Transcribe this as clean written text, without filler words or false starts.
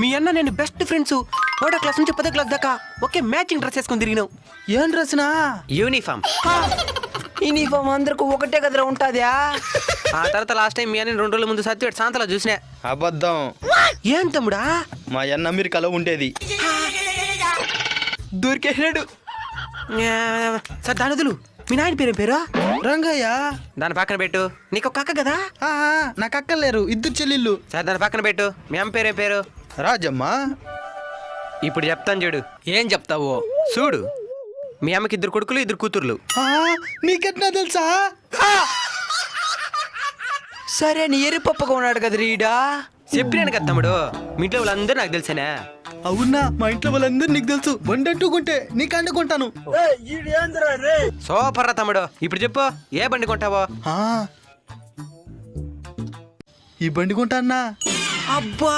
మీ అన్న నేను best friends. 3వ క్లాస్ నుంచి 10వ క్లాస్ దాకా ఒకే మ్యాచింగ్ డ్రెస్ వేసుకొని తిరిగినాం. ఏం డ్రెస్నా? యూనిఫామ్. యూనిఫామ్ అందరికి ఒకటే కదరా ఉంటాదా? ఆ తర్వాత లాస్ట్ టైం మీ అన్న 2 రోజుల ముందు సత్యవేట్ సాంతలో చూసినా. అబద్ధం. ఏం తమ్ముడా? మా అన్న అమెరికాలో ఉండేది. దొరికేసాడు. సార్ దాని వదులు. మీ నాయన పేరేం పేరు? రంగయ్య. దాని పక్కన పెట్టు. నీకు ఒక అక్క కదా? నాకు అక్కర్లేరు, 2 చెల్లెళ్ళు. సార్ దాని పక్కన పెట్టు. మీ అమ్మ పేరేం పేరు? రాజమ్మ. ఇప్పుడు చెప్తాను చూడు. ఏం చెప్తావు? చూడు, మీ అమ్మకి 2 కొడుకులు 2 కూతుర్లు. నీకెట్నా తెలుసా? సరే నీ ఎరిపప్పగా ఉన్నాడు కదా రీడా. చెప్పినాను కదా తమ్ముడు, మీ ఇంట్లో వాళ్ళందరూ నాకు తెలిసేనా. అవునా? మా ఇంట్లో వాళ్ళందరూ నీకు తెలుసు. బండి అంటుకుంటే నీకు అండుకుంటాను. సూపర్ రా తమ్ముడు. ఇప్పుడు చెప్పు, ఏ బండి కొంటావో? ఈ బండి కొంటా అన్నా. అబ్బా